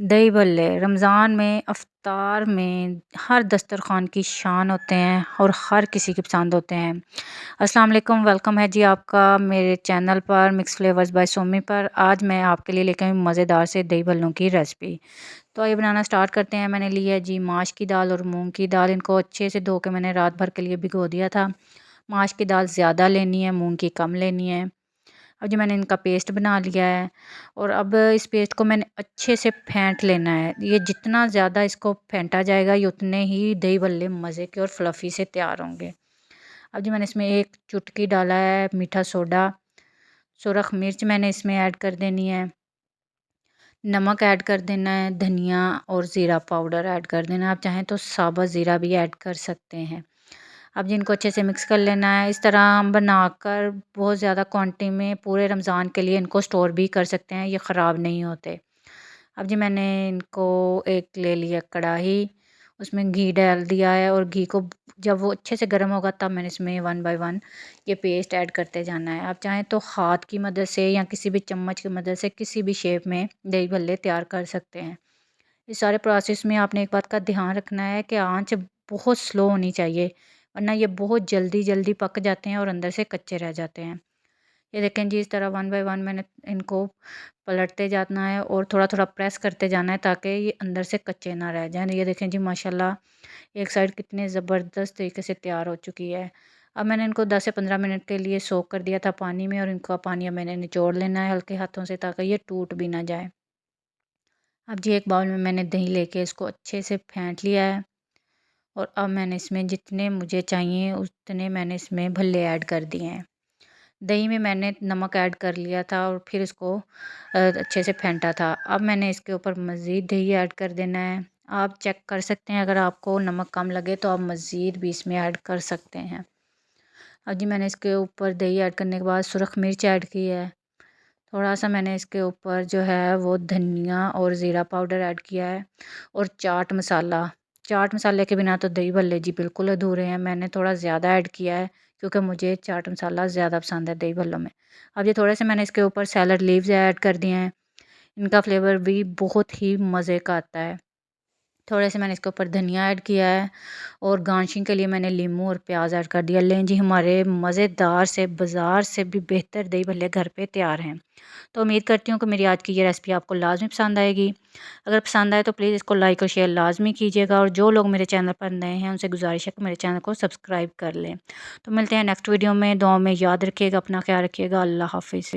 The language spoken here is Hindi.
दही भल्ले रमज़ान में अफ्तार में हर दस्तरख़्वान की शान होते हैं और हर किसी की पसंद होते हैं। अस्सलाम वालेकुम, वेलकम है जी आपका मेरे चैनल पर मिक्स फ्लेवर्स बाय सोमी पर। आज मैं आपके लिए लेकर आई हूँ मज़ेदार से दही भल्लों की रेसिपी। तो आइए बनाना स्टार्ट करते हैं। मैंने लिया है जी माश की दाल और मूंग की दाल। इनको अच्छे से धो के मैंने रात भर के लिए भिगो दिया था। माश की दाल ज़्यादा लेनी है, मूंग की कम लेनी है। अब जो मैंने इनका पेस्ट बना लिया है और अब इस पेस्ट को मैंने अच्छे से फेंट लेना है। ये जितना ज़्यादा इसको फेंटा जाएगा ये उतने ही दही भल्ले मज़े के और फ्लफ़ी से तैयार होंगे। अब जो मैंने इसमें एक चुटकी डाला है मीठा सोडा, सुरख मिर्च मैंने इसमें ऐड कर देनी है, नमक ऐड कर देना है, धनिया और ज़ीरा पाउडर ऐड कर देना है। आप चाहें तो साबुत ज़ीरा भी ऐड कर सकते हैं। अब जिनको अच्छे से मिक्स कर लेना है। इस तरह हम बनाकर बहुत ज़्यादा क्वांटिटी में पूरे रमज़ान के लिए इनको स्टोर भी कर सकते हैं, ये ख़राब नहीं होते। अब जी मैंने इनको एक ले लिया कढ़ाई, उसमें घी डाल दिया है और घी को जब वो अच्छे से गर्म होगा तब मैंने इसमें वन बाय वन ये पेस्ट ऐड करते जाना है। आप चाहें तो हाथ की मदद से या किसी भी चम्मच की मदद से किसी भी शेप में दही भल्ले तैयार कर सकते हैं। इस सारे प्रोसेस में आपने एक बात का ध्यान रखना है कि आंच बहुत स्लो होनी चाहिए, वरना ये बहुत जल्दी जल्दी पक जाते हैं और अंदर से कच्चे रह जाते हैं। ये देखें जी, इस तरह वन बाय वन मैंने इनको पलटते जाना है और थोड़ा थोड़ा प्रेस करते जाना है ताकि ये अंदर से कच्चे ना रह जाएं। ये देखें जी माशाल्लाह एक साइड कितने ज़बरदस्त तरीके से तैयार हो चुकी है। अब मैंने इनको 10 से 15 मिनट के लिए सोक कर दिया था पानी में और इनका पानी अब मैंने निचोड़ लेना है हल्के हाथों से ताकि ये टूट भी ना जाए। अब जी एक बाउल में मैंने दही लेके इसको अच्छे से फेंट लिया है और अब मैंने इसमें जितने मुझे चाहिए उतने मैंने इसमें भल्ले ऐड कर दिए हैं। दही में मैंने नमक ऐड कर लिया था और फिर इसको अच्छे से फेंटा था। अब मैंने इसके ऊपर मज़ीद दही ऐड कर देना है। आप चेक कर सकते हैं, अगर आपको नमक कम लगे तो आप मज़ीद भी इसमें ऐड कर सकते हैं। अब जी मैंने इसके ऊपर दही ऐड करने के बाद सुरख मिर्च ऐड की है। थोड़ा सा मैंने इसके ऊपर जो है वो धनिया और ज़ीरा पाउडर ऐड किया है और चाट मसाला। चाट मसाले के बिना तो दही भल्ले जी बिल्कुल अधूरे हैं। मैंने थोड़ा ज़्यादा ऐड किया है क्योंकि मुझे चाट मसाला ज़्यादा पसंद है दही भल्लों में। अब ये थोड़े से मैंने इसके ऊपर सैलड लीव्स ऐड कर दिए हैं। इनका फ्लेवर भी बहुत ही मज़े का आता है। थोड़े से मैंने इसके ऊपर धनिया ऐड किया है और गार्निशिंग के लिए मैंने लीमू और प्याज ऐड कर दिया। लें जी, हमारे मज़ेदार से बाज़ार से भी बेहतर दही भल्ले घर पे तैयार हैं। तो उम्मीद करती हूँ कि मेरी आज की ये रेसिपी आपको लाज़मी पसंद आएगी। अगर पसंद आए तो प्लीज़ इसको लाइक और शेयर लाज़मी कीजिएगा और जो लोग मेरे चैनल पर नए हैं उनसे गुजारिश है कि मेरे चैनल को सब्सक्राइब कर लें। तो मिलते हैं नेक्स्ट वीडियो में। दुआ में याद रखिएगा, अपना ख्याल रखिएगा। अल्लाह हाफ़िज़।